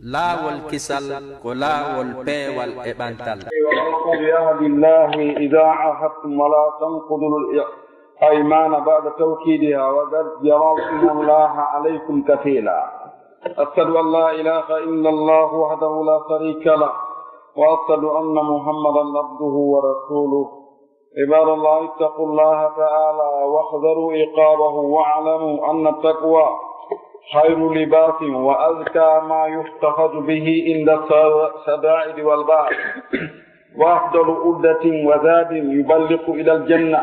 laawol kisal ko laawol peewal e ɓantal. وأوفوا بعهد الله إذا عاهدتم ولا تنقضوا الأيمان بعد توكيدها وقد جعلتم الله عليكم كفيلا. أشهد أن لا إله إلا الله وحده لا شريك له وأشهد أن محمدا عبده ورسوله. عباد الله اتقوا الله تعالى واحذروا عقابه واعلموا أن التقوى خير لباس وأزكى ما يفتخذ به عند الشدائد والبأس وأفضل عدة وزاد يبلغ إلى الجنة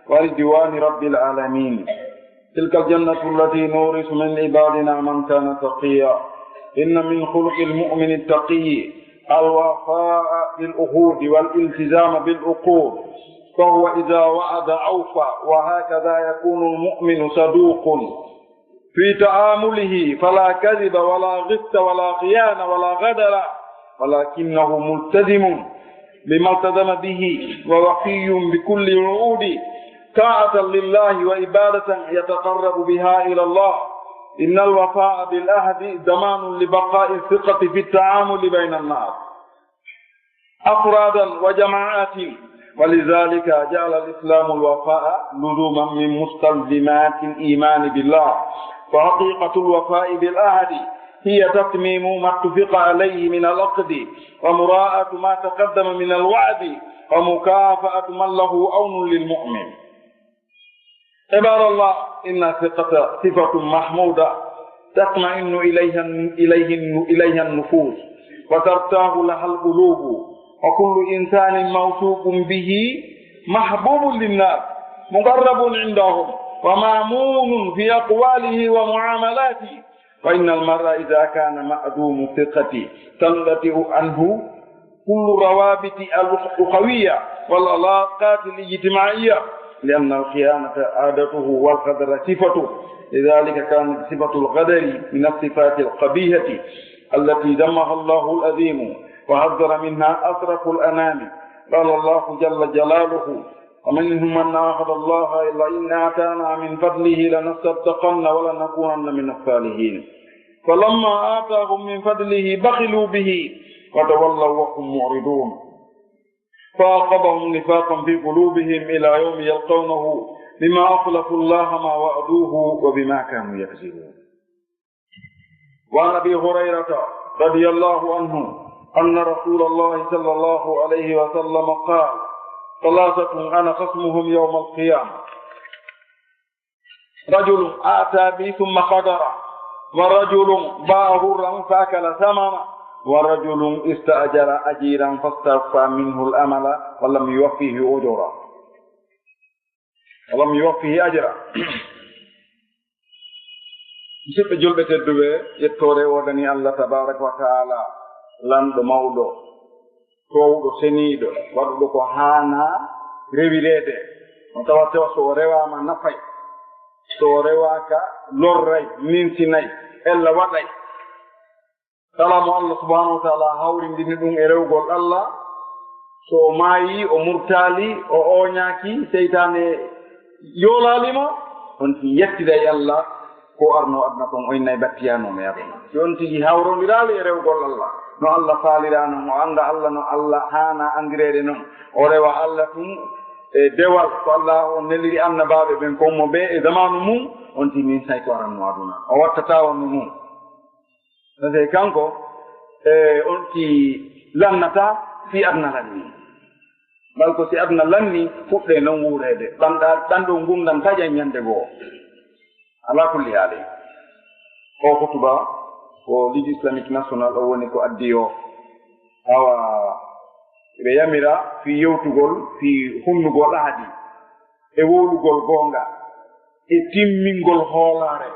ورضوان رب العالمين. تلك الجنة التي نورث من عبادنا من كان تقيا. إن من خلق المؤمن التقي الوفاء بالعهود والالتزام بالعقود، فهو إذا وعد أوفى، وهكذا يكون المؤمن صدوق في تعامله، فلا كذب ولا غش ولا خيانة ولا غدر، ولكنه ملتزم بما التزم به ووفي بكل وعود، طاعة لله وعبادة يتقرب بها إلى الله. إن الوفاء بالعهد ضمان لبقاء الثقة في التعامل بين الناس أفرادا وجماعات، ولذلك جعل الإسلام الوفاء لزوما من مستلزمات الإيمان بالله. فحقيقة الوفاء بالعهد هي تتميم ما اتفق عليه من العقد ومراءة ما تقدم من الوعد ومكافأة من له عون للمؤمن. عباد الله، إن الثقة صفة محمودة تطمئن إليها النفوس وترتاح لها القلوب، وكل إنسان موثوق به محبوب للناس مقرب عندهم ومامون في أقواله ومعاملاته. فإن المرء إذا كان معدوم الثقة تنقطع عنه كل روابط الأخوية والعلاقات الاجتماعية، لأن الخيانة عادته والغدر صفته. لذلك كانت صفة الغدر من الصفات القبيحة التي ذمها الله العظيم وحذر منها أشرف الأنام. قال الله جل جلاله: ومنهم من عاهد الله إلا إن آتانا من فضله لنصدقن ولنكونن من الصالحين، فلما آتاهم من فضله بخلوا به وتولوا وهم معرضون، فعاقبهم نفاقا في قلوبهم إلى يوم يلقونه بما أخلفوا الله ما وعدوه وبما كانوا يكذبون. وعن أبي هريرة رضي الله عنه أن رسول الله صلى الله عليه وسلم قال: ثلاثة أنا خصمهم يوم القيامة: رجل آتى بي ثم قدر، ورجل باع حرا فأكل ثمنه، ورجل استأجر أجيرا فاستوفى منه الأمل ولم يوفيه أجرا. musidɓe julɓe tedduɓe, yettore wodani Allah tabaraka wa taala, lamɗo mawɗo, towɗo seniiɗo, waɗuɗo ko haana rewireede. on tawa so o rewama nafay, so o rewaka lorray, ninsinay, ella waɗay. kala mo Allah subhanahu wa taala hawrindini ɗum e rewgol Allah, so o maayi, o murtaali, o oñaaki, seytaane yoolaalimo, on tigi yettiday Allah ko arno aduna kon o innayi battiyanomo aduna. si on tigi hawrondiraali e rewgol Allah, no Allah faalirano mo anda Allah no Allah haana andireede noon, o rewa Allah tum e dewal ko Allah o neliri annabaɓe ɓen konmo ɓe e zamanu mum, on tigi min say ko aranno aduna, o wattata wonno mum. parce kanko on ti lannata fi aduna lanni, bal ko si aduna lanni fuɗɗe noon wuurede, ɗanɗo gumdan taƴa ñande goo. ala kulli haali, o hutuba ko Ligue islamique national o woni ko addi o, awa ɓe yamira fi yewtugol, fi hunnugol ahadi e wowlugol goonga e timmingol hoolaare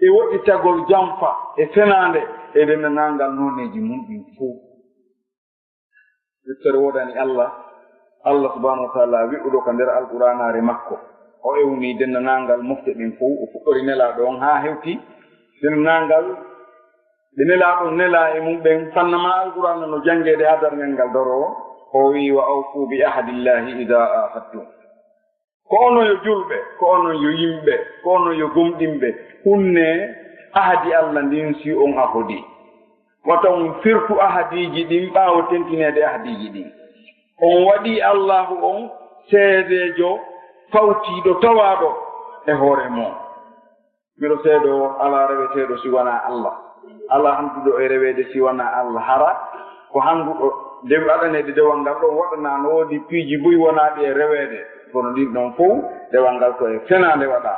e woɗɗitagol jamfa e fenaande e dennanangal noneji mum ɗin fof. deftere wodani Allah subhanahu wa taala wi'uɗo ko nder alqur'anare makko, o ewni dennanangal mofte ɗin fof, o fuɗɗori nelaɗo on haa hewti dennanangal ɓe nelaɗon nela e mum ɓen fannama alqur'ana no jangede ha darngal ngal doro. o wi: wa awfu bi ahadillahi ida ahadtum. ko onon yo julɓe, ko onon yo yimɓe, ko onon yo gomɗinɓe, hunne ahadi Allah ndin si on ahodi. wata on firtu ahadiji ɗin ɓaawo tentinede ahadiji ɗin on waɗi allahu on seedejo fawtiiɗo tawaɗo e hoore mo miɗo seedo ala reweteɗo si wona allah ala handuɗo e rewede si wona allah hara ko handuɗo nde waɗanede dewal ngal ɗon waɗana no woodi piiji boyi wonaɗi e rewede kono ɗin ɗon fof dewal ngal ko e fenade waɗa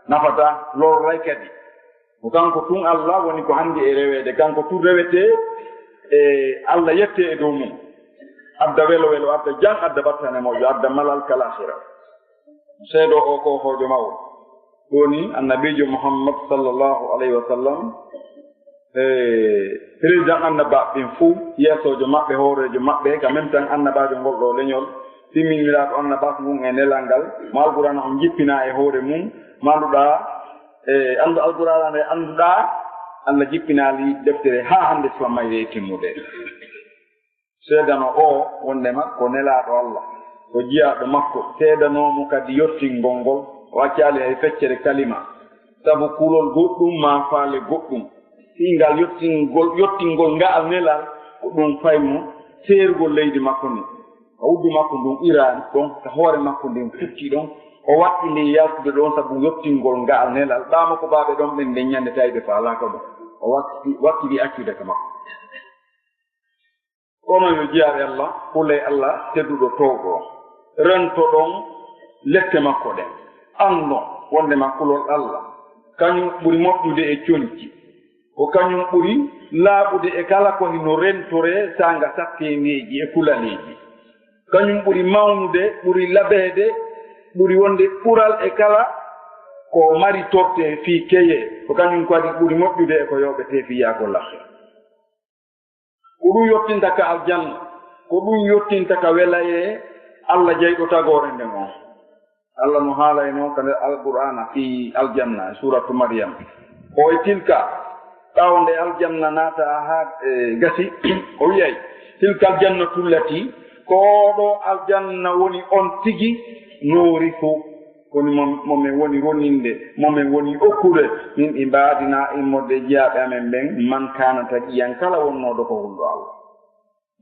nafata lorray kadi ko kanko tun allah woni ko handi e rewede kanko tun rewete e allah yette e dow mum adda welo welo adda jang adda battane moƴo adda malal kalahira seeɗo o ko hojo mawo woni annabijo muhammad sallllahu alayhi wa sallam président annabaɓen fuu yeesojo maɓɓe hoorejo maɓɓe ka même tan annabajo ngol ɗo leñol timminiɗaɗo annabako mum e nelal ngal ma alqurana on jippina e hoore mum manduɗa e andu alqurana nde annduɗa allah jippinali deftere ha hande suwa mayre timmude seedano o wondema ko nelaɗo allah ko jiyaɗo makko seedanomo kadi yottingol ngol waccali hay feccere kalima sabu kulol goɗɗum ma faale goɗɗum singal yottingol ngaal nelal ko ɗum faymo seergol leydi makko ni o uddu makko ndun irani ɗon ko hoore makko ndin futti ɗon o waɗɗi nde yaltude ɗon sabu yottingol ngaal nelal ɓaama ko baaɓe ɗon ɓen nden ñande tawi ɓe faalaka ɗum o wattiri accude ka makko kono yo jiyaaɓe allah huley allah tedduɗo towɗo rento ɗon lette makko ɗen anno wondema kulol allah kañum ɓuri moƴƴude e coñci ko kañum ɓuri laaɓude e kala ko hino rentore sanga sakkeneeji e kulaleeji kañum ɓuri mawnude ɓuri laɓeede ɓuri wonde ɓural e kala ko mari torte fii keye ko kañum kadi ɓuri moƴƴude e ko yoɓete fii yaako lahira ko ɗum yottinta ka aljanna ko ɗum yottinta ka welaye allah jeyɗo tagore nden on allah no haalayno ka nder alqur'ana fii aljanna suratu maryam o e tilka ɓawnde aljanna naata ha gasi o wiyay tilka aljanna tullati ko ɗo aljanna woni on tigi noori fo woni momin woni roninde momin woni okkude min ɗi mbaadina immorde jiyaaɓe amen ɓen man kanata ƴiyan kala wonnoɗo ko hulɗo allah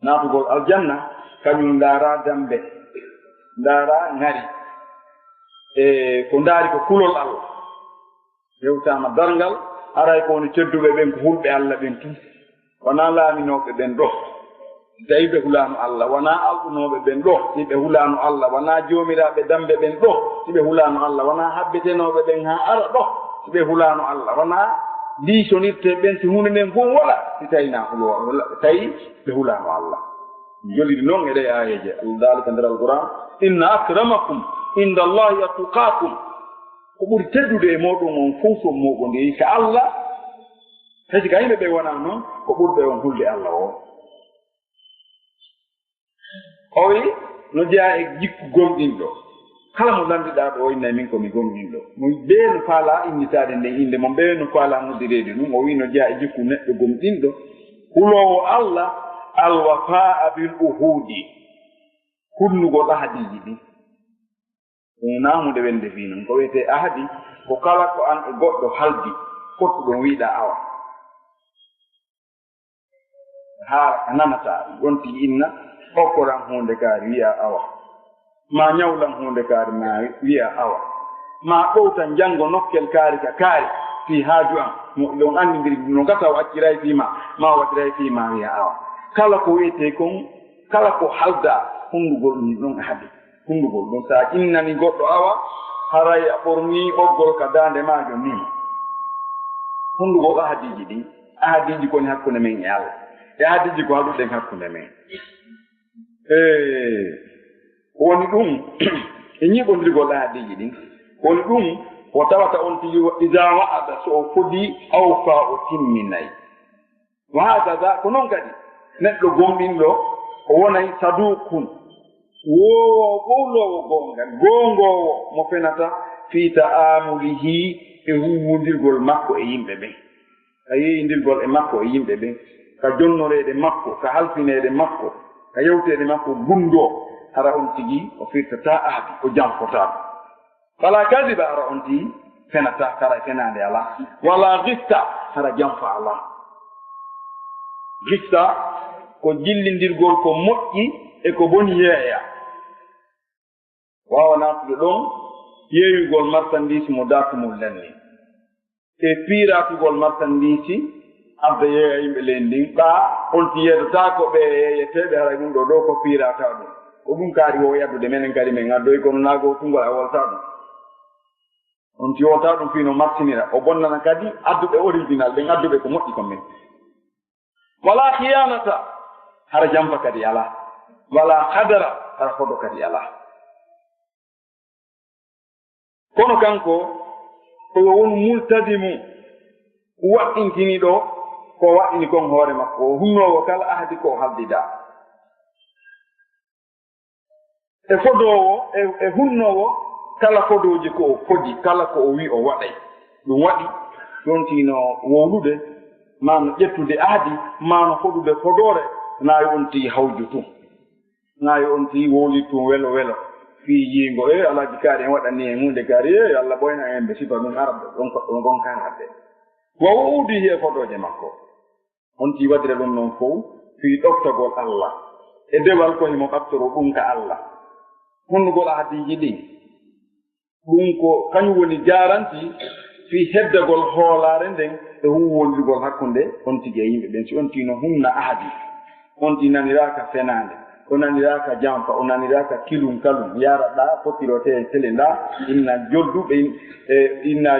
naatugol aljanna kañum ndaara dambe ndaara ŋari e ko ndaari ko kulol allah yewtama darngal aray ko woni tedduɓe ɓen ko hulɓe allah ɓen tun wona laaminoɓe ɓen ɗo tawi ɓe hulano allah wona alɗunoɓe ɓen ɗo si ɓe hulano allah wona joomiraɓe dambe ɓen ɗo si ɓe hulano allah wona habbetenoɓe ɓen ha ara ɗo si ɓe hulano allah wona diisonirte ɓen si hunde nden fof waɗa si tawina hulo tawi ɓe hulano allah joliri noon eɗe ayeje dalika nder alquran inna akramakum inda allahi attuqakum ko ɓuri teddude e moɗum on fof son moɓodiri ka allah haysi ka yimɓe ɓe wona noon ko ɓurɓe on hulde allah o o wi no jeeya e jikku gomɗinɗo kala mo landiɗa ɗo o innayi min komi gomɗinɗo mo ɓee no faala innitade nden inde mo ɓee no faala noddirede ɗum o wi no jeeya e jikku neɗɗo gomɗinɗo hulowo allah alwafa'a bil uhudi hunnugol ahadiji ɗi ɗum namude wende fi noon ko wiyete ahadi ko kala ko an e goɗɗo haldi fottuɗon wiiɗa awa haala ka nanata wonti inna hokkoran hunde kaari wiya awa ma ñawlan hunde kaari ma wiya awa ma ɓowtan janngo nokkel kaari ka kaari fi haaju am ɗon anndidiri no gata o acciray fiima ma waɗiray fiima wiya awa kala ko wiyete kon kala ko halda hunndugol ni ɗon ahadi hunndugol ɗum so a innani goɗɗo awa haray a ɓorni ɓoggol ka daande maajo ni hunndugol ahadiji ɗi ahadiji koni hakkunde men e allah e ahadiji ko haɗuɗen hakkunde men woni ɗum e ñiɓondirgol ahadiji ɗin woni ɗum o tawata on tigi iza wa'ada so o fodi awfa o timminayi wa hakaza ko noon kadi neɗɗo gomɗinɗo o wonay sadukun wowo ɓowlowo gongal gongowo mo fenata fi ta'amulihi e huwwondirgol makko e yimɓe ɓen ka yeyindirgol e makko e yimɓe ɓen ka jonnorede makko ka halfinede makko ka yewtede makko gundo hara on tigi o firtata ahdi o janfotako wala kadiba hara on tigi fenata kara fenade ala wala gifta hara janfa ala gissa ko jillindirgol ko moƴƴi e ko boni yeeya wawa natude ɗon yeeyugol marchandise mo datumol lenni e piiratugol marchandise abda yeeya yimɓe len ndin on ti yeedata ko ɓe yeeyeteɓe haray ɗum ɗo ko piirata ɗum ko ɗum kaari wo yaddude menen kadi men addoy kono naago tungol a wolta ɗum on ti wota ɗum fino martinira o bonnana kadi adduɓe original ɓen adduɓe ko moƴƴi kon men wala khiyanata hara jamfa kadi ala wala hadara hara fodo kadi ala kono kanko ko won multadimu waɗɗinkini ɗo ko waɗɗini kon hoore makko o hunnowo kala ahdi ko haldida e fodowo e hunnowo kala fodoji ko o fodi kala ko o wi o waɗay ɗum waɗi yontino wowlude mano ƴettude ahdi mano foɗude fodore nayi on ti hawju tun nayi on ti wowli tun welo welo fi yingo alaji kaari en waɗanni en hunde kaari Allah ɓoyna en ɓe sifa ɗum araɓe ɗon gon kangadde wo uudi he fodoje makko on ti waɗira ɗum noon fof fi ɗoftagol Allah e dewal ko himo ɓattoro ɗum ka Allah honnugol ahdiji ɗin ɗum ko kañum woni jaranti fi heddagol hoolare nden e huwwondigol hakkunde on tigi e yimɓe ɓen si on tino hunna ahdi on ti naniraka fenande o naniraka jamfa o naniraka kilum kalum yaraɗa fottirote e télé nda inna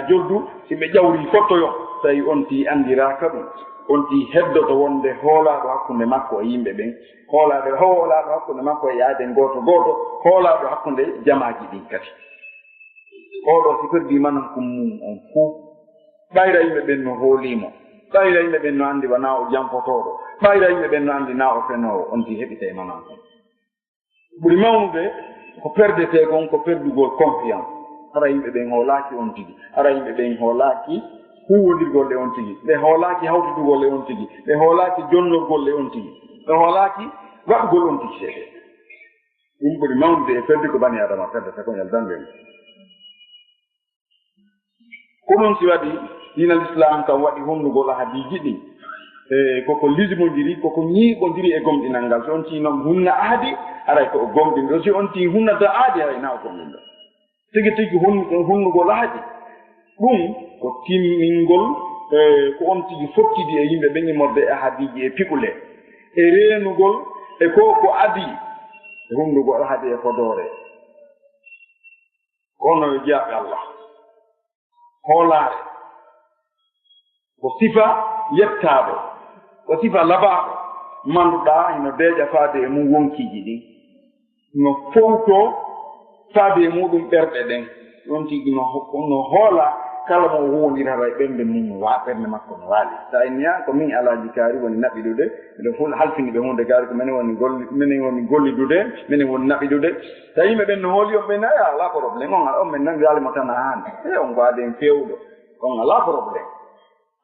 joldu si ɓe ƴawri fottoyo tawi on ti andiraka ɗum on ti heddoto wonde hoolaɗo hakkunde makko e yimɓe ɓen hoolaɗo hakkunde makko e yaade goto hoolaɗo hakkunde jamaji ɗin kadi oɗo si perdi manan ko mum on fof ɓayra yimɓe ɓen no hoolimo ɓayra yimɓe ɓen no andi wana o jamfotoɗo ɓayra yimɓe ɓen no andi na o fenowo on ti heɓita e manan kon ɓuri mawnude ko perdete gon ko perdugol confiance hara yimɓe ɓen hoolaki on tigi hara yimɓe ɓen hoolaki huwondirgol e on tigi ɓe hoolaki hawtudugol e on tigi ɓe hoolaki jonnorgol e on tigi ɓe hoolaki waɗugol on tigi seeɗe ɗum ɓuri mawnude e perdi ko bani adama perdete ko ñaldanɓe ko ɗum si waɗi dinal islam kam waɗi honnugol ahadiji ɗin koko lismodiri koko ñiiɓodiri e gomɗinal ngal so on tii noon hunna ahdi aray ko o gomɗinɗo si on tii hunnata aadi aray na o gomɗinɗo tigi tigi hunnugol ahdi ɗum ko timmingol ko on tigi fottidi e yimɓe ɓen immorde e ahadiji e piɓule e reenugol e ko adi e hunnugol ahdi e fodore kono yo jaaɓe Allah hoolaare ko sifa yettaaɗo ko sifa labaaɗo manduɗaa ino deeƴa faade e mum wonkiiji ɗin no fowto faade e muɗum ɓerɗe ɗen ɗon tigi no hoola kala mo wonirara e ɓernde mum ɓernde makko no waali sa enniya ko min alaaji kaari woni naɓiɗude miɗo fof halfini ɓe hunde kaari ko minen woni gollidude minen woni naɓiɗude so yimɓe ɓen no hooli on ɓen aya ala probléme on min nangiralimo tan a haani on ko aden fewɗo on ala probléme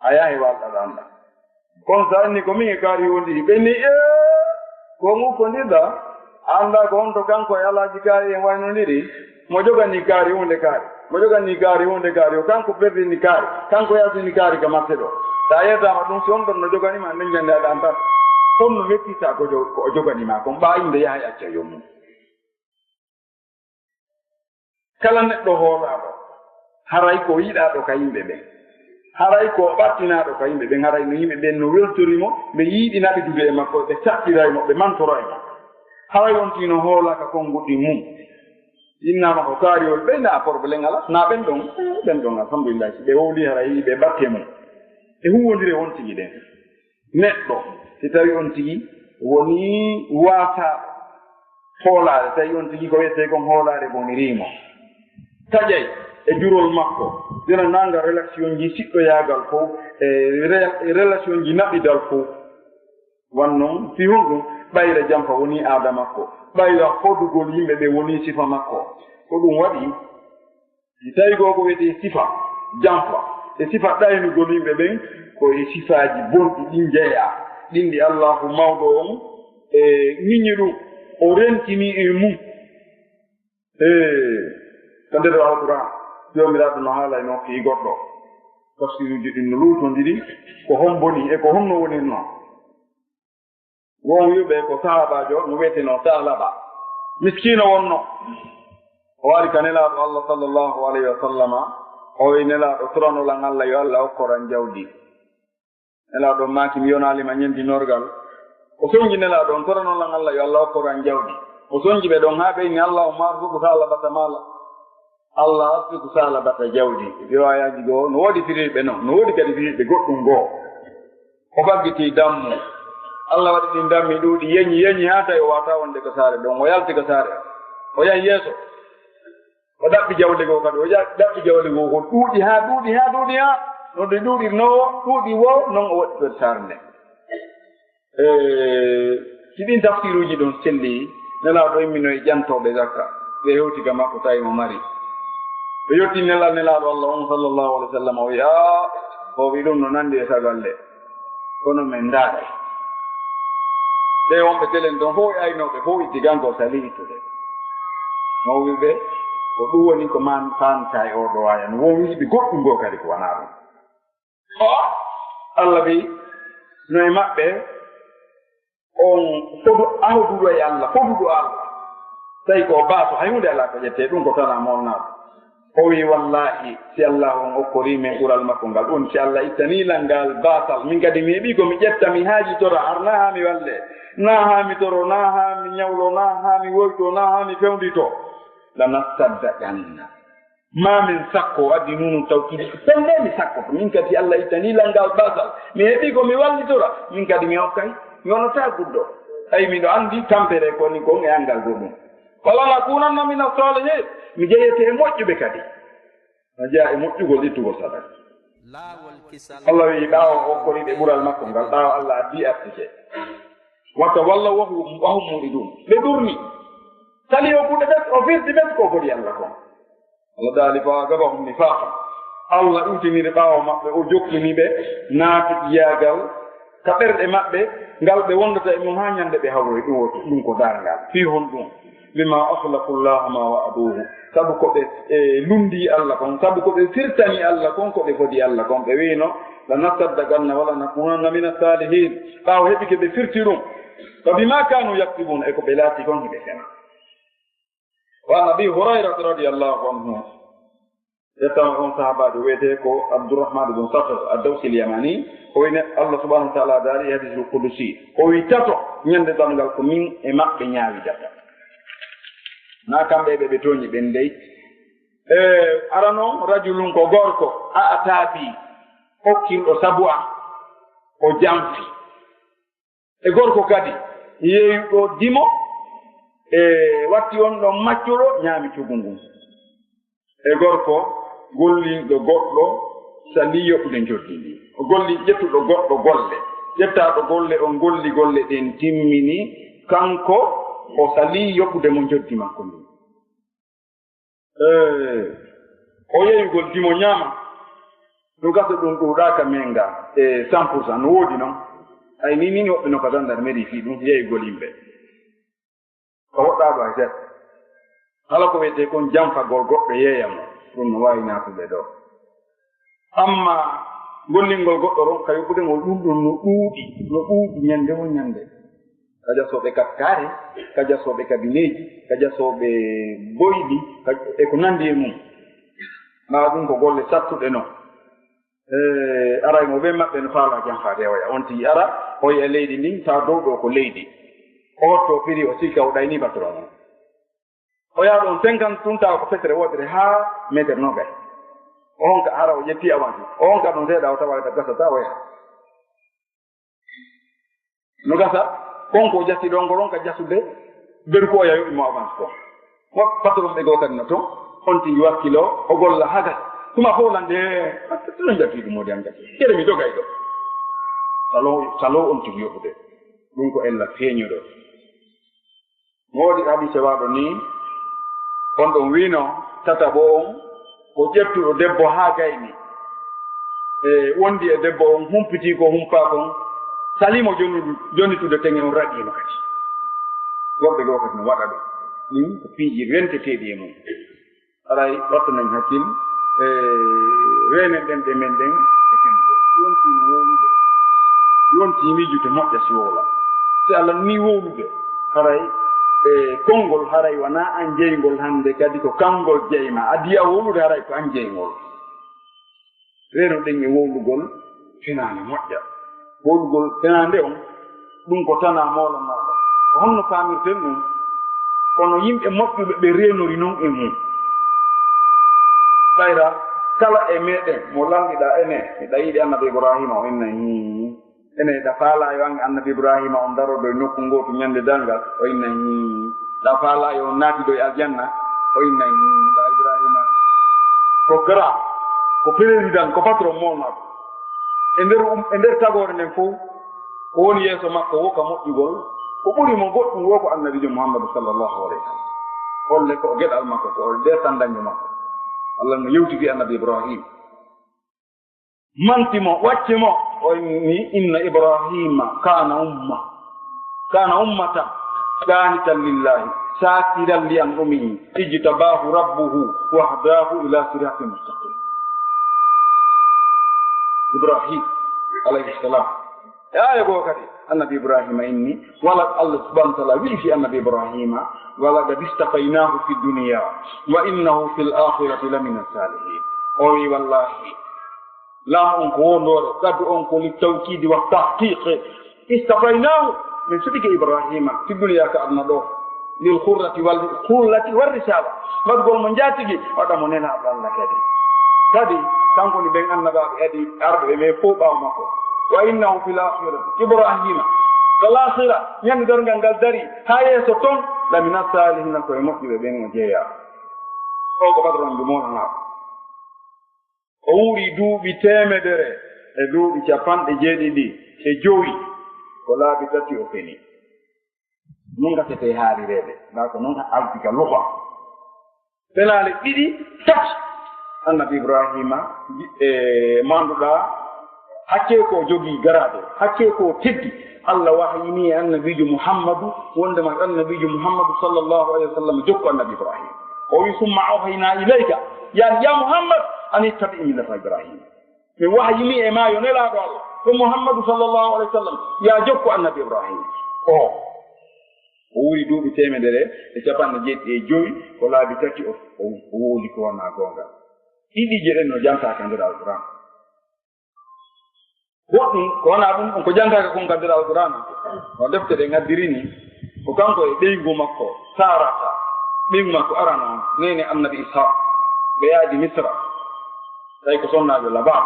a yahi walɗaɗa anɗa kono sa anni ko min e kaari wondiri ɓenni ko mukkondirɗa annda ko on to kanko e alaaji kaari en waynodiri mo jogani kaari hunde kaari mo jogani kaari hunde kaari o kanko perdini kaari kanko yasini kaari ka marché ɗo sa yettama ɗum si on ɗon no joganima nden jande aɗa antan ton no mettita ko o joganima kon ɓa inde yaha e acca yomum kala neɗɗo hoolaɗo haray ko yiɗaɗo ka yimɓe ɓen haray ko ɓattinaɗo ka yimɓe ɓen haray no yimɓe ɓen no weltorimo ɓe yiiɗi naɓidude e makko ɓe caɓɓiraymo ɓe mantoro e makko haray on tino hoolaka konguɗɗi mum innama ko kaariol ɓe na probléme ala na ɓen ɗon alhamdulillah si ɓe wowli haray ɓe ɓatte mum e huwodire won tigi ɗen neɗɗo si tawi on tigi woni waataɗo hoolaare tawi on tigi ko wiyete kon hoolaare bonirimo taƴay e jurol makko dena nanga relation ji siɗɗoyaagal fof e relation ji naɓidal fof wan noon fi honɗum ɓayra jamfa woni aada makko ɓayra fodugol yimɓe ɓe woni sifa makko ko ɗum waɗi si tawi goo ko wiyete sifa jamfa e sifa ɗaynugol yimɓe ɓen ko e sifaaji bonɗi ɗin jeeya ɗin ɗi allahu mawɗo on e ñiñi ɗum o rentini e mum ko nder alquran jomiraɗo no haala noon fi goɗɗo tafsiruji ɗin no luutondiri ko hon boni e ko honno wonir noon won yuɓe ko sahabajo no wiyeteno salaba miskino wonno o wari ka nelaɗo allah sallllahu alayhi wa sallama o wi nelaɗo toranolan allah yo allah hokkoran jawdi nelaɗo maaki mi yonalima ñentinorgal o soñji nelaɗo on toranolan allah yo allah hokkoran jawdi o soñji ɓe ɗon ha ɓeyni allahumma arzuku salabata mala allah arzuku salabata jawdi riwayaji goo no woodi firiɓe noon no woodi kadi firiɓe goɗɗum goo o faggiti dammu allah waɗi ɗin dammi ɗuuɗi yeñi ha tawi o wata wonde ko saare ɗon o yalti ko saare o yahi yeeso o ɗaɓɓi jawle goo kadi o ɗaɓɓi jawle goo ko ɗuuɗi ha no ɗi ɗuuɗirnowo ɗuuɗi wo noon o waɗi ɗon saare nde si ɗin tafsiruji ɗon selli nelaɗo immino e ƴantoɓe zakka ɓe hewtiga makko tawi mo mari ɓe yetti nelaɗo allah on sallllahu alih w sallam o wi o wi ɗum no nandi e sagalle kono men ndaare ɓe wonɓe telen ɗon fof e aynoɓe fof iddigango sali ittude mo wi ɓe ko ɗum woni ko man fanta e oɗo waya no won wiɓe goɗɗum goo kadi ko wona ɗum allah wi no e maɓɓe on fodu ahduɗo e allah foduɗo allah tawi ko baaso hay hunde ala ko ƴette ɗum ko tana molnaɗo o wi wallahi si allah on okkorimen ɓural makko ngal ɗum si allah ittanilal ngal baasal min kadi mi heeɓi komi ƴetta mi haaji tora har na ha mi walle na ha mi toro na ha mi ñawlo na ha mi woyto na ha mi fewndito lanastaddaƴanna ma min sakko addi nunu tawkidi pelle mi sakko min kadi allah ittanilal ngal baasal mi heeɓi komi wallitora min kadi mi hokkay mi wonata guddo ay miɗo andi tampere koni kon e angal goɗɗum wala lakunanna min as-salihin mi jeyete e moƴƴuɓe kadi no jeeya e moƴƴugol ittugol sadaka allah wi ɓaawo hokkoriɓe ɓural makko ngal ɓaawo allah addi artike watta walla wahum muɗi ɗum ɓe ɗurni tali o ɓuɗe ɓes o firti ɓes ko foti allah kon allah daali fa gabahum nifaqa allah ɗutiniri ɓaawo maɓɓe o jokkiniɓe naati ƴiyagal ka ɓerɗe maɓɓe ngal ɓe wondata e mum ha ñande ɓe hawroy ɗum ko darngal fi hon ɗum bima akhlaqu llaha ma wa'aduhu sabu ko ɓe lundi allah kon sabu ko ɓe firtani allah kon ko ɓe fodi allah kon ɓe wino lanasaddaganna wala nakunanna min as-salihin ɓaawo heɓi ke ɓe firti ɗum fa bima kanu yaktibuna e ko ɓe laati kon hiɓe fena wa an abi hurayrata radiallahu anhu yettama on sahabajo wiyete ko abdourahmane bun sakhr addawsi lyamani o wine allah subahanahu wa taala daari e hadisul kudusi o wi tato ñande dalngal ko min e maɓɓe ñaawi data na kamɓe ɓe toñi ɓen dey ara noon rajulum ko gorko a ataabi hokkilɗo sabu an o jamfi e gorko kadi yeeyuɗo dimo e watti on ɗon maccuɗo ñaami cugu ngun e gorko gollinɗo goɗɗo sali yoɓude joddi ndi o golli ƴettuɗo goɗɗo golle ƴettaɗo golle on golli golle ɗen timmini kanko o sali yoɓude mo joddi makko ndi o yeyugol dimo ñaama ɗum gasa ɗum ɗuuɗaka men nga e 100% no woodi noon ay ni woɓɓe no ka dandar mairie fii ɗum yeyugol yimɓe ko woɗɗaɗo hay seeɗa hala ko wiyete kon jamfagol goɗɗo yeeyamo ɗum no wawi natude ɗo amma gollingol goɗɗo ron ka yoɓɓudengol ɗum ɗum no ɗuuɗi ñande o ñande ka jasoɓe kaskare ka jasoɓe kabineji ka jasoɓe boyɗi e ko nandi e mum ma ɗum ko golle sattuɗe noon aray mo ɓe maɓɓe no faala jamfade oya on tii ara o yiya leydi ndin taw dow ɗo ko leydi o hotto firi o sikka o ɗayni patron on o yaha ɗon 50 tun tawa ko fetere wotere ha métre nogay o honka ara o ƴetti avanti o honka ɗon seeɗa o tawata gasata o yaha no gasa konko jatti ɗon ko ɗon ka jasude ɓeru ko o yaha yoɓimo avance ko mo patron ɓe goo kadi no toon on tigi wakkilo o golla haga tuma fohlande no jatti ɗum modi an gati kede mi dogay ɗo salo on tigi yoɓude ɗum ko ella feeñuɗo mo woodi hadise waɗo ni on ɗon wino tataɓo on o ƴettuɗo debbo haa gayni e wondi e debbo on humpiti ko humpa kon salimo jonitude teŋe on raɗimo kadi goɓɓe goo kadi no waɗa ɗum ɗin ko piiji renteteeɗi e mum aray wattanen hakkil e renen ɗen ɗe men ɗen e fenɗe yontino wownude yonti miijute moƴƴa si wowla si Allah ni wowlude haray konngol haray wana an jeygol hande kadi ko kangol jeyma adiya wowlude haray ko an jeygol reno ɗen e wowlugol finande moƴƴa wowlugol finande on ɗum ko tana moola maɗa ko honno paamirten ɗum kono yimɓe moƴƴuɓe ɓe renori noon e mum ɓayra kala e meɗen mo lanɗiɗa ene miɗa yiɗi annabi ibrahima o inna ene ɗa faalayo ange annabi ibrahima on daroɗo e nokku ngotu ñande dalngal o inna ɗa faalayo on naatiɗo e aljanna o inna ɗa ibrahima ko gra ko président ko patron molnaɗo e nder tagore nden fof ko woni yeeso makko woka moƴƴugol ko ɓuri mo goɗɗum wo ko annabijo mouhammadou sallllahu alayhi wa sallam holle ko geɗal makko ko nde tandaño makko allah no yewtiti annabi ibrahima mantimo waccimo o ni inna ibrahima kana ummatan qanitan lillahi shakiran li an'umihi ijtabahu rabbuhu wahdahu ila siratin mustaqim ibrahim alayhi salam aya goo kadi annabi ibrahima inni wala allah subhanahu wa taala wi fi annabi ibrahima walaqad istafaynahu fi dunya wa innahu fi l akhirati lamina salihin o wi wallahi laam on ko wondore kaddu on ko li tawkidi wa tahqiqe istafaynahu min sidike ibrahima fi dunya ka adna ɗo lil khurrati wal risala wadgol mo jaatigi waɗamo nenaɗo allah kadi kanko ni ɓen annabaɓe adi arɓe ɓe fof ɓaw makko wa innahu fil akhirati ibrahima kal akhira ñande dargal ngal dari ha yeeso toon lamina salihina koye moƴƴuɓe ɓen o jeeya o ko patronjo moɗanaɓo o wuuri duuɓi temedere e duuɓi 70 ko laabi tati o feni non gasete haalireɓe nda ko noon altika luha penale ɗiɗi tati annabi ibrahima manduɗa hakke ko jogii garaɗo hakke ko teddi allah wahyini e annabijo mouhammadou wondema annabijo mouhammadou sallllahu alayhi wa sallam jokku annabi ibrahima o wi summa awhayna ilayka ya mouhammad an ittabi millata ibrahima min wahyini e ma yo nelaɗo allah ko mouhammadou sallllahu alayhi wa sallam ya jokku annabi ibrahima o wuri duuɓi 175 ko laabi tati o wooli ko wona gonga ɗiɗije ɗen no jantaka nder alquran goɗɗum ko wona ɗum ko jantaka kon ka nder alquran no defte ɗe ngaddirini ko kanko e ɓeygu makko sarata ɓeygu makko arano nene annabi ishaq ɓe yaadi misra tawi ko sonnaɓe laban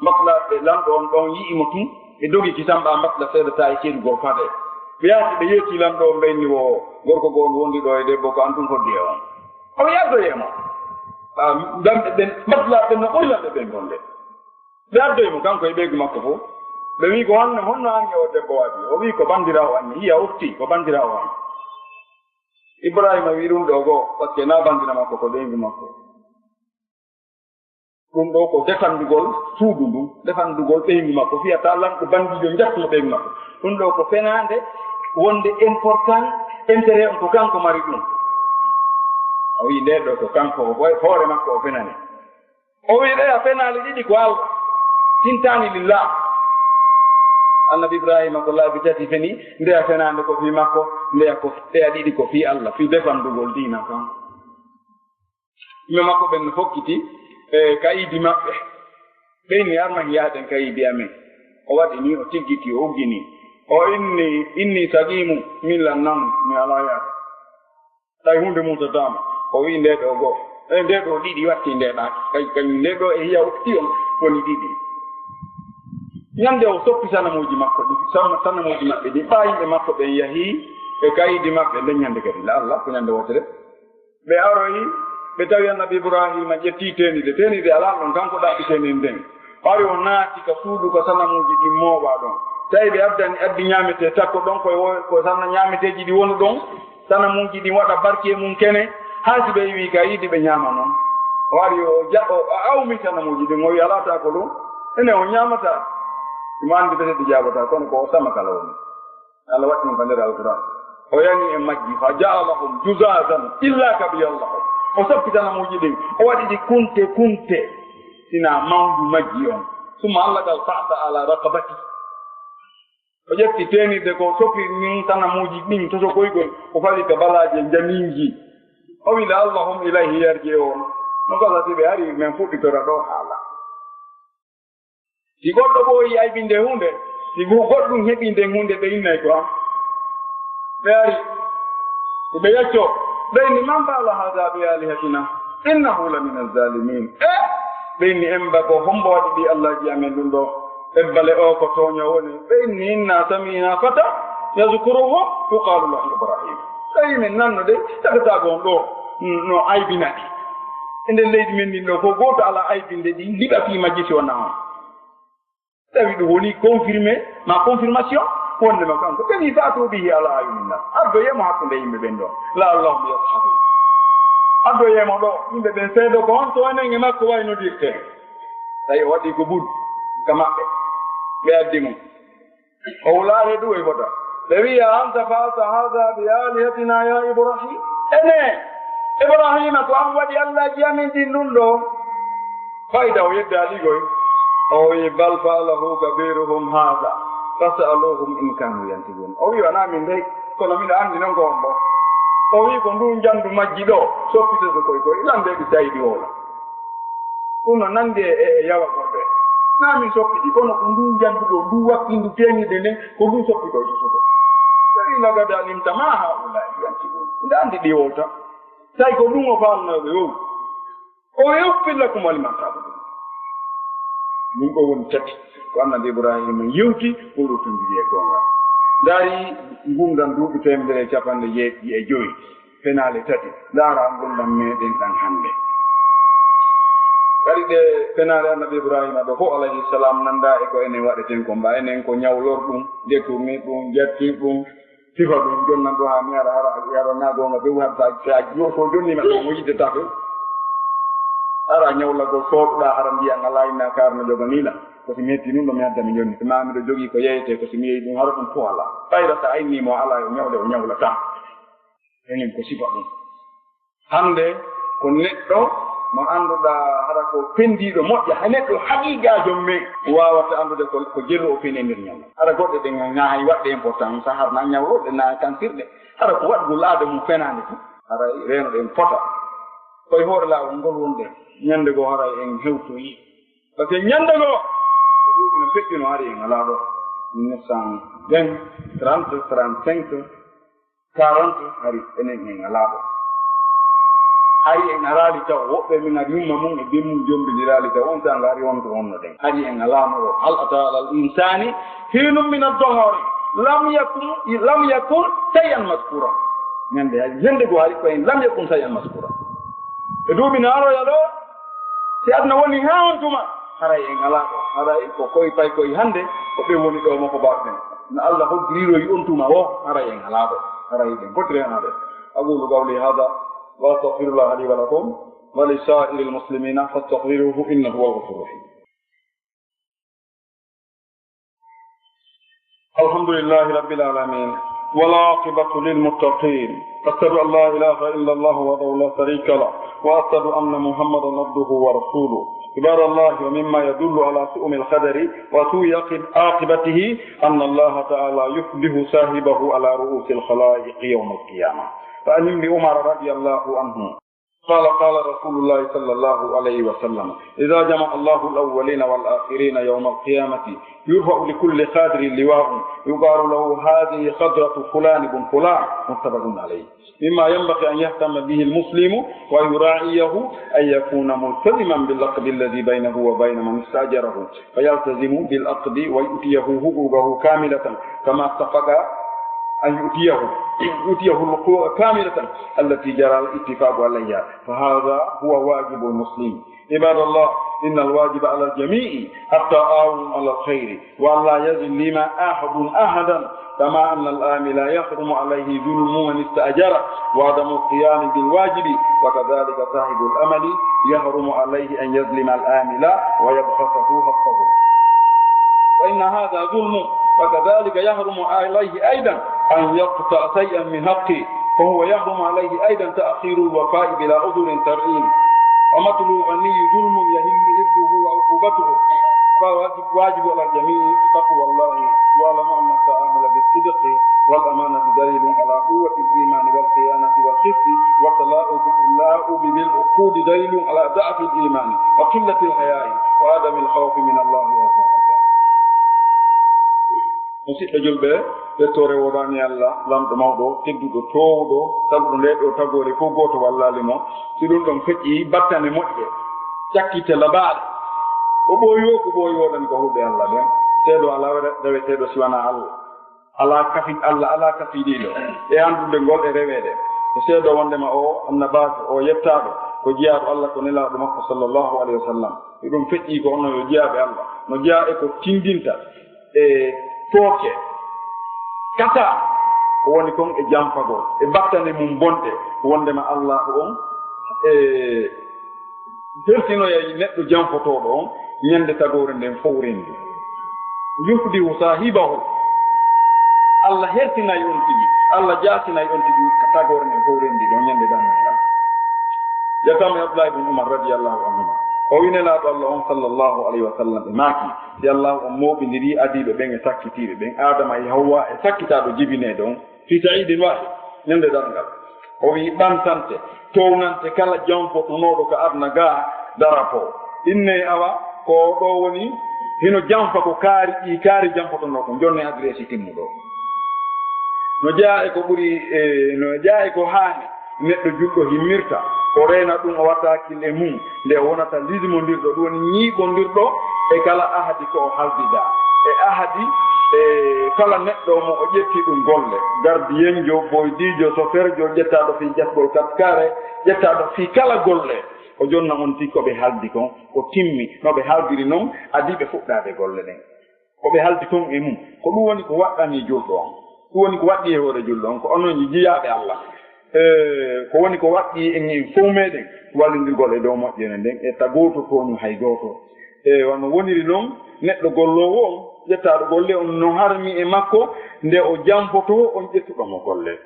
masla ɓe lamɗo on ɗon yi'imo tun ɓe dogi kisamɓa masla seeɗa ta e ceeɗugol fade ɓe yaati ɓe yetti lamɗo o mbayni wo gorko goo on wondi ɗo e debbo ko an ɗum hoddi e on o yaddoyemo damɓe ɓen masla ɓen no ɓurlanɓe ɓen gonɗe ɓe addoyemo kanko e ɓeygu makko fof ɓe wi ko honno ange o debbo waɗi o wi ko bandirawo anni hiya ofti ko bandirawo an ibrahima wi ɗum ɗo goo par ce que na bandira makko ko ɓeygu makko ɗum ɗo ko defandugol suudu ndun defandugol ɓeygu makko fiyata lamɗo bandijo jattuno ɓeygu makko ɗum ɗo ko fenande wonde important intérêt on ko kanko mari ɗum o wi nde ɗo ko kanko hoore makko o fenani o wi ɗe a fenali ɗiɗi ko allah tintani lillah annabi ibrahima ko laabi tati feni nde a fenande ko fi makko ndeya ɗiɗi ko fi allah fi defandugol dina kanko yimɓe makko ɓen no fokkiti e kayidi maɓɓe ɓeyni armaki yahden kayidi amen o waɗi ni o tiggiti o uggini o inni sagimu millan nan mi ala yaade tawi hunde mum so dama o wi nde ɗo goo e nde ɗo ɗiɗi watti ndeɗaki kañum nde ɗo e hiya ofti on woni ɗiɗi ñande o soppi sanamuji makko ɗi sanamuji maɓɓe ɗi ɓa yimɓe makko ɓen yahi e kayidi maɓɓe nden ñande kadi la allah ko ñande wotere ɓe aroyi ɓe tawi annabi ibrahima ƴetti tenide ala ɗon kanko ɗaɓɓiteni nden ari o naati ka suudu ko sanamuji ɗi mooɓa ɗon tawi ɓe addi ñamete takko ɗon ko sanna ñameteji ɗi woni ɗon sanamuji ɗi waɗa barke mum kene haa si ɓe wi ka yiɗi ɓe ñaama noon o ari o awmi sanamuji ɗin o wi alata ko ɗum ene o ñamata ɗum andi ɓeseɗi jaabata kono ko o sama kala woni allah waɗi ɗum ka nder alquran o yani e majji fa jaalahum jusasan illa kabiyallahum o soppi sanamuji ɗin o waɗi ɗi kunte sina mawdu majji on summa allah gal fa'ta ala raqabati o ƴetti tenirde ko sofi min tanamuji ɗin toto koygol o fawi ka balaje jaminji o wi la allahum ilayhi yarji on no gasati ɓe ari min fuɗɗitora ɗo haala si goɗɗo ɓooyi aybinde hunde si goɗɗum heɓi nden hunde ɓe innay ko am ɓe ari ɓe yecco ɓeyni man faala hada bi alihatina innahu la min alzalimin ɓeyni emba ko hombo waɗi ɗi allahji amen ɗum ɗo ebbale o ko tooño woni ɓeyni inna samina fata yadkuruhu yuqalu lahu ibrahim ɓeyi min nanno de tagatagon ɗo no aybinaɗi e nden leydi men ndin ɗo ko gooto ala aybinde ɗi liɓa fi majjiti wonna on tawi ɗum woni confirmé ma confirmation wondema kanko ɓeni faatu bihi ala ayunina addoyemo hakkunde yimɓe ɓen ɗo la allahum yashhadu addoyemo ɗo yimɓe ɓen seedo ko on to enen e makko waynodirte tawi o waɗi ko ɓuɗ ka maɓɓe ɓe addi mum o wulaare ɗum e fota ɓe wiya anta faalta hada bi alihatina ya ibrahim ene ibrahima ko an waɗi allahji amin ɗin ɗum ɗo fayda o yedda ɗigoy o wi bal faalahu kabiruhum hada fasaluhum in kanu yantiqun o wi wona min dey kono miɗa anndi noon ko on ɗo o wi ko ndun janndu majji ɗo soppitede koy ilande ɗi tawiɗi ola ɗum no nandi e yawa gorɓe na min soppiɗi kono ko ndun janndu ɗo ndu wakkindu teŋirde nden ko ndun soppitoji soto tawi lagade alimta ma haulai yantiqun nde anndi ɗiwol tan tawi ko ɗum o faalnoɓe o yoppilla alimantaɓe ɗum ɗum ɗo woni tati ko annabi ibrahima yewti ɓuurotondiri e gonga ndaari ngumdan duuɓi temedere capanɗe jeeɗiɗi e joyi fenaale tati ndaara ngumdan meɗen ɗan hannde kadi ɗe fenaale annabi ibrahima ɗo fof alayhi salam nannda e ko enen waɗeten ko mba enen ko ñawlor ɗum détourni ɗum jettir ɗum sifa ɗum jonnan ɗo haa mi ara yaro naagonga ɓe sa so jonnima ɗo mo yiddeta fe ara ñawlagol sooɗuɗa hara mbiya ngalayna karno joganiila ko si mi hetti nun ɗo mi adda mi jonni so ma miɗo jogii ko yeyete ko si mi yeyi ɗum hara ɗum fof ala ɓayra sa aynimo ala o ñawde o ñawlata enen ko sifa ɗum hannde ko neɗɗo mo annduɗa hara ko pendiiɗo moƴƴa ha neɗɗo haqiiqajo men wawata anndude ko jellu o fini nder ñawla hara goɗɗe ɗe ŋaayi waɗde important sa harna ñawloɗe na kansirɗe hara ko waɗgol laade mum fenaande fu hara reeno ɗen fota koye hoore laawol ngol wonde ñande goo hara en hewtoyi par ce que ñande goo ko ɗuuɓi no feƴƴino hari en alaa ɗo 1920 30 35 40 hari enen en alaa ɗo hari en araali taw woɓɓe min ari yumma mum e bemmum jombidiraali taw on tanga ari wonto wonno ɗen hari en alaano ɗo hal ata alal insani hinum min addohori lam yakun tayan maskura ñande hari ñande goo hari koyen lam yakun tayan maskura e duuɓi no aroya ɗo si adna woni haa on tuma haray en alaa ɗo haray ko koye pay koye hannde ko ɓe woni ɗo makko baɗɗen no allah hoddiriroyi on tuma o haray en alaa ɗo haray ɗen potirenaɗe aqulu qawli hada wa astaghfirullah li wa lakum wa li sa'iri almuslimina fastaghfiruhu innahu huwal ghafurur rahim alhamdulillahi rabbil alamin والعاقبة للمتقين أشهد أن لا إله إلا الله وحده لا شريك له وأشهد أن محمدا عبده ورسوله عباد الله ومما يدل على سؤم القدر وسوء عاقبته أن الله تعالى يفضح صاحبه على رؤوس الخلائق يوم القيامة فعن ابن عمر رضي الله عنه قال رسول الله صلى الله عليه وسلم إذا جمع الله الأولين والآخرين يوم القيامة يرفع لكل قادر لواء يقال له هذه خضرة فلان بن فلان متفق عليه مما ينبغي أن يهتم به المسلم ويراعيه أن يكون ملتزما بالعقد الذي بينه وبين من استأجره فيلتزم بالعقد ويؤتيه حقوقه كاملة كما اتفق أن يؤتيه الحقوق كاملة التي جرى الاتفاق عليها فهذا هو واجب المسلم عباد الله إن الواجب على الجميع التعاون على الخير وأن لا يظلم أحد أحدا كما أن الآمل يحرم عليه ظلم من استأجر وعدم القيام بالواجب وكذلك صاحب الأمل يحرم عليه أن يظلم الآمل ويبخسه حقه فإن هذا ظلم وكذلك يحرم عليه أيضا أن يقطع شيئا من حقه فهو يحرم عليه أيضا تأخير الوفاء بلا عذر شرعي ومثل الغني ظلم يهم إرضه وعقوبته فواجب على الجميع تقوى الله واعلم أن التعامل بالصدق والأمانة دليل على قوة الإيمان والخيانة والخفة والتلاؤم بالعقود دليل على ضعف الإيمان وقلة الحياء وعدم الخوف من الله وتعالى. musidɓe julɓe ɓettore wodani allah lamɗo mawɗo tedduɗo towɗo sabu nde ɗo tagore fof goto wallali mo si ɗum ɗon feƴƴi battane moƴƴe cakkite labaɗe ko ɓooyi woɗani ko huɓe allah ɓen teeɗo ala reweteɗo siwana allah ala kafi allah ala kafiɗiɗo e andude ngol e rewede e seeɗo wondema o annabato o yettaɗo ko jeyaɗo allah ko nelaɗo makko sallllahu alayhi wa sallam e ɗum feƴƴi ko onno yo jeyaɓe allah no jeya e ko tindinta e tooke kata ko woni kon e jamfagol e battane mum bonɗe wondema allah on e hertinoya neɗɗo jamfotoɗo on ñande tagore nden fowrendi yufdi sahibahu allah hertinayi on tigi allah jaatinayi on tigi tagore nden fowrendi ɗo ñande ɗanngal ngal yatama abdoulahi ibn umar radiallahu anhuma o winelaɗo allah on sallllahu alayhi wa sallam ɓe maaki si allah on moɓidiri adiɓe ɓen e sakkitiɓe ɓen adama e hawwa e sakkitaɗo jibinede on fi saidin wahi ñande ɗanngal o wi ɓantante townante kala jamfotonoɗo ko adna ga darapo inne awa ko ɗo woni hino jamfa ko kaari jamfotono ko jonne adresi timmuɗo no jeya e ko ɓuri no jeya e ko haani neɗɗo julɗo himmirta o reyna ɗum o watta hakkille mum nde wonata lismondirɗo ɗum woni ñiiɓondirɗo e kala ahadi ko o haldida e ahadi e kala neɗɗo mo o ƴetti ɗum golle gardiyenjo boydijo soferjo ƴettaɗo fi jasgol katkare ƴettaɗo fi kala golle o jonna on ti koɓe haldi kon ko timmi no ɓe haldiri noon adiɓe fuɗɗade golle ɗen koɓe haldi kon e mum ko ɗum woni ko waɗɗani julɗo on ɗum woni ko waɗɗi e hoore julɗo on ko onon jiyaɓe allah ko woni ko waɗɗi en fof meɗen wallodirgol e dow moƴƴere nden e tagoto toñu hay goto e wono woniri noon neɗɗo gollowo on ƴettaɗo golle on no harmi e makko nde o jamfoto on ƴettuɗomo golle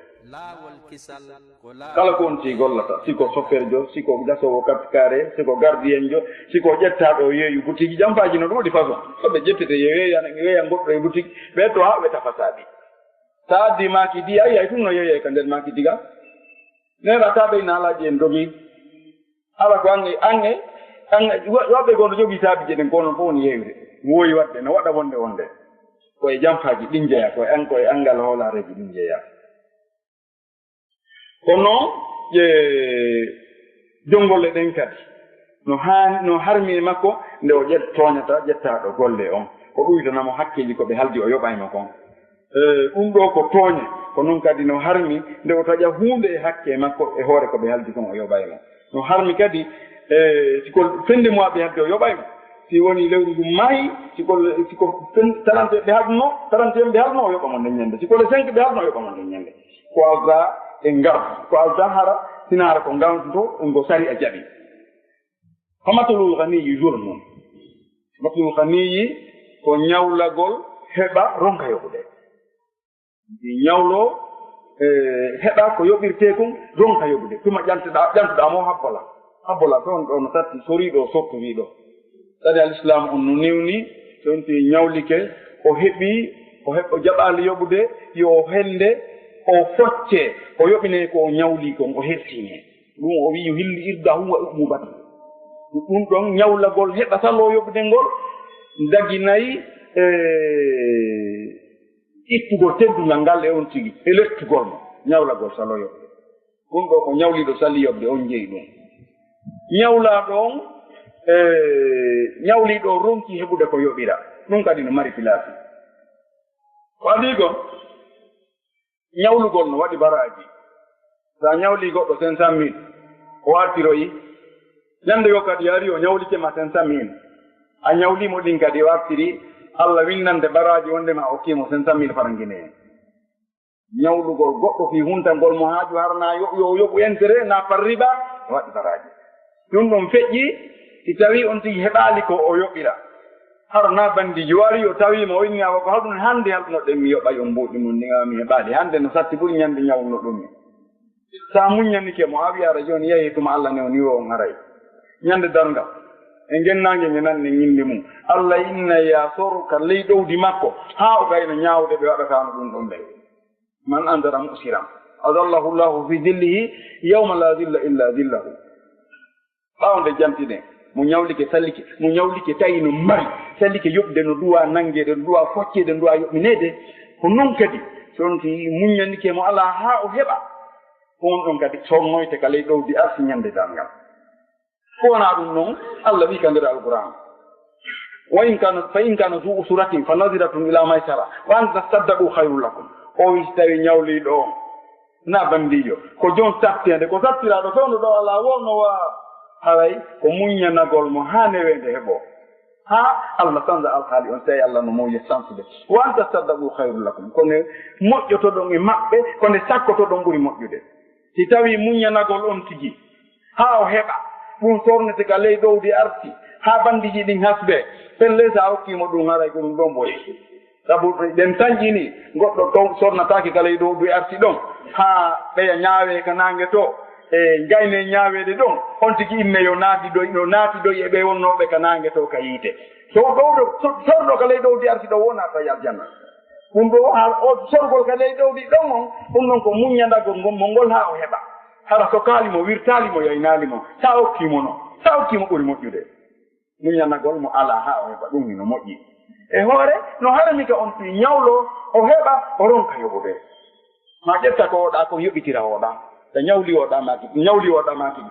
kala ko on ti gollata siko sofferjo siko jasowo katkare siko gardiyenjo siko ƴettaɗo yeeyu boutique jampaji no ɗum waɗi façon soɓe ƴettete weeya goɗɗo e boutique ɓe to ha ɓe tafasaɗi sa addi maki di ay tum no yeeyay ka nder maki diga nera taɓe naalaji en dogi ala ko ange woɓɓe gonɗo jogii taabije ɗen kono fof woni yewde woyi waɗde no waɗa wonde koye jampaji ɗin jeeya koye angal hoolareji ɗin jeeya kono noon jongolle ɗen kadi no harmi e makko nde o toñata ƴettaɗo golle on ko ɗuytanamo hakkeji koɓe haldi o yoɓaymo kon ɗum ɗo ko tooñe ko noon kadi no harmi nde o taƴa hunde e hakke makko e hoore koɓe haldi kon o yoɓaymo no harmi kadi siko fende moaɓe halde o yoɓaymo si woni lewru ndu maayi siko 30 ɓe halduno 31 ɓe halduno o yoɓamo nden ñande siko le 5 ɓe halduno o yoɓamo nden ñande ko alda e ngar ko alda hara sinara ko ngantuto ngo sari a jaɓi famatolul ganiyi jour noon matolul ganiyi ko ñawlagol heɓa ronka yoɓude ñawlo heɓa ko yoɓirte kon ronka yoɓude tuma ƴantuɗa mo habbola toon ɗo no tatti soriɗo sottoriɗo tadi al islam on no newni tonti ñawlike o heɓi o jaɓali yoɓude yo hende o focce o yoɓine ko o ñawli kon o hertine ɗum o wi yo hilli irda huwa umubati ɗum ɗon ñawlagol heɓa sallo yoɓude ngol daginayi ittugol teddungal ngal e on tigi e lettugol mo ñawlagol salo yoɓde ɗum ɗo ko ñawliɗo sali yoɓde on jeeyi ɗum ñawlaɗo on ñawliɗo ronki heɓude ko yoɓira ɗum kadi no mari pilasi ko adi gon ñawlugol no waɗi baraji sa ñawli goɗɗo 500 000 o artiroyi ñande yo kadi ari o ñawlikema 500 000 a ñawlimo ɗin kadi o artiri allah winnande baraji wondema o kimo 500 000 farangine en ñawlugol goɗɗo fi huntangol mo haaju harna yo yoɓu intérêt na par riba o waɗi baraji ɗum ɗon feƴƴi si tawi on tigi heɓali ko o yoɓira harna bandijo wari o tawima o inni awa ko halɗum hande halɗunoɗen mi yoɓay on mbuɗi mum ndiga mi heɓali hande no satti ɓuuri ñande ñawluno ɗummi sa muññanike mo a wiyara joni yeehi tuma allah ne o niwo on aray ñande dargal e gennange nge nanne ñinde mum Allah inna ya sorka ley ɗowdi makko haa o gayno ñaawde ɓe waɗatano ɗum ɗon ɓe man andara musiram adallahu llahu fi dillihi yawma la dilla illa dillahu ɓawnde jamtiɗen mo ñawlike sallike mo ñawlike tawi no mari sallike yoɓde no duwa nanguede no duwa foccede no duwa yoɓinede ko noon kadi sonti muññandike mo ala haa o heɓa on ɗon kadi sornoyte ka ley ɗowdi arsi ñande dal ngal ko wona ɗum noon Allah wi ka nder alquran wa in kana fa in kana zu usratin fa nadiratun ila maysara wa an tasaddaqu khayrun lakum o wi tawi ñawliɗo on na bandiyo ko jon sattede ko sattiraɗo fewno ɗo ala wonno wa haray ko muññanagol mo haa newede heɓo haa Allah tanza alhaali on tawi Allah no moƴƴe sansude wa an tasaddaqu khayrun lakum kono moƴƴotoɗon e maɓɓe kono sakkotoɗon ɓuri moƴƴude si tawi muññanagol on tigi haa o heɓa ɗum sornete ka ley ɗowdi arti haa bandiji ɗin hasɓe pelle sa hokkimo ɗum haray ko ɗum ɗon boyi sabu ɗen tañƴini goɗɗo to sornataki ka ley ɗowdi arti ɗon haa ɓeya ñaawe ka nange to e gayne ñaawede ɗon on tigi inne yo naati ɗoy e ɓe wonnoɓe ka nange to ka yiite so ɗowɗo sorɗo ka ley ɗowdi arti ɗo wona tawi aljanna ɗum ɗo o sorgol ka ley ɗowdi ɗon on ɗum ɗon ko muññandagol mo ngol haa o heɓa hara so kaalimo wirtaalimo yaynaalimo sa hokkimo no sa hokkimo ɓuri moƴƴude muññandagol mo ala haa o heɓa ɗum no moƴƴi e hoore no harmi ka on fi ñawlo o heɓa o ronka yoɓude ma ƴetta ko oɗa ko yoɓitira oɗa so ñawli oɗa makidi ñawli oɗa makidi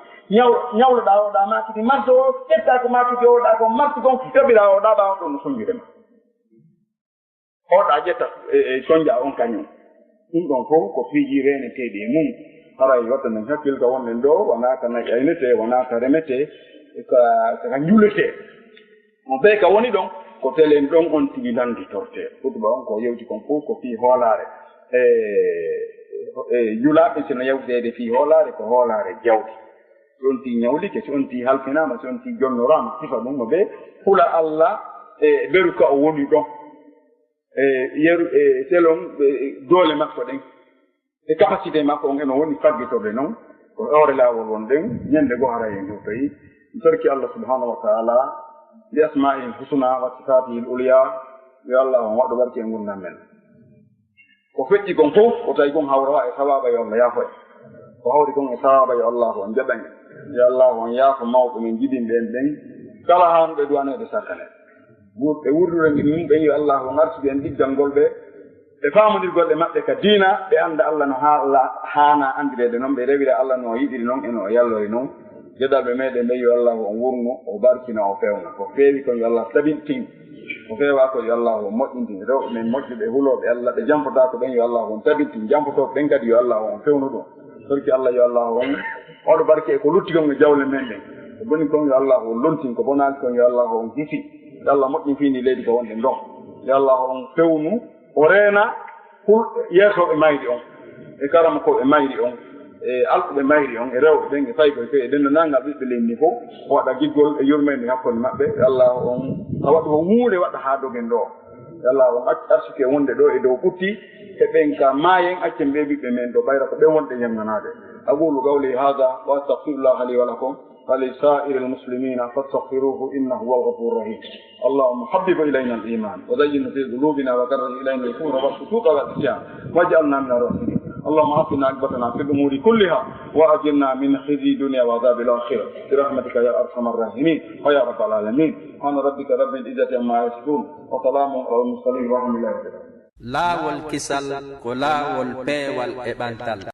ñawloɗa oɗa makidi marto o ƴetta ko makidi oɗa ko marti gon yoɓira oɗa ɓawa ɗon no soñjirema oɗa ƴetta e soñja on kañum ɗum ɗon fof ko fiiji reneteɗi e mum haray watta nen hakkilka wonnen ɗo wona ka naƴaynete wona ka remete ka julete mo ɓe ka woni ɗon ko telen ɗon on tigi landitorte hutuba on ko yewti kon fof ko fii hoolare e julaɓe sino yewtede fii hoolare ko hoolare jawdi so on ti ñawlike so on ti halfinama so on ti jonnorama sifa ɗum mo ɓe hula Allah e ɓeru ka o woni ɗon yeru selon doole makko ɗen e capacité makko on eno woni faggitorde noon ko hoore laawol won ɗen ñande goo hara hen ɗo tawi torki Allah subhanahu wa taala bi asma'il husna wa sifatihil ulya yo Allah on waɗo barke e gurdam men ko feƴƴi kon fof ko tawi kon hawra e sawaba yo Allah yaafoy ko hawri kon e sawaba yo Allah on jaɓan yo Allah on yaafo mawɓe men jiɗin ɓen ɓen kala hanuɓe duwanede sakkane ɓe wurdude mum ɓen yo Allah on arsude en ɗiggal ngol ɓe ɓe faamodirgol ɓe maɓɓe ka diina ɓe annda Allah no haana andirede noon ɓe rewira Allah no yiɗiri noon eno yallori noon geɗalɓe meɗen ɓe yo Allah on wurno o barkina o fewna ko feewi kon yo Allah tabintin ko feewa ko yo Allah on moƴƴintin rewɓe men moƴƴuɓe huloɓe Allah ɓe jampotaa ko ɓen yo Allah on tabintin jampotoɓe ɓen kadi yo Allah on fewnu ɗum torki Allah yo Allah on oɗo barke e ko lutti kon e jawle men ɗen ko boni kon yo Allah on lontin ko bonaaki kon yo Allah on hisi yo Allah moƴƴin fini leydi ko wonɗen ɗon yo Allah on fewnu o reena yeesoɓe mayri on e karama koɓe mayri on e alɓuɓe mayri on e rewɓe ɓen e fayi koye fe e ɗenno nangal ɓiɓɓe leydi fof o waɗa giggol e yurmede hakkonde maɓɓe Allah on a waɗa ko huunde waɗa haa dogen ɗo Allah on arsike wonde ɗo e dow ɓutti e ɓen ka maayen accen ɓe ɓiɓɓe men ɗo ɓayra ko ɓe wonɗe yamnanade aqulu qawli hada wa astaghfirullah li wa lakum ولسائر المسلمين فاستغفروه انه هو الغفور الرحيم. اللهم حبب الينا الايمان وزينه في قلوبنا وكره الينا الكفر والفسوق والعصيان واجعلنا من الراشدين. اللهم عافنا عقبتنا في الامور كلها واجرنا من خزي الدنيا وعذاب الاخره برحمتك يا ارحم الراحمين ويا رب العالمين. سبحان ربك رب العزه عما يصفون وسلام على المرسلين والحمد لله رب العالمين. laawol kisal ko laawol peewal e ɓantal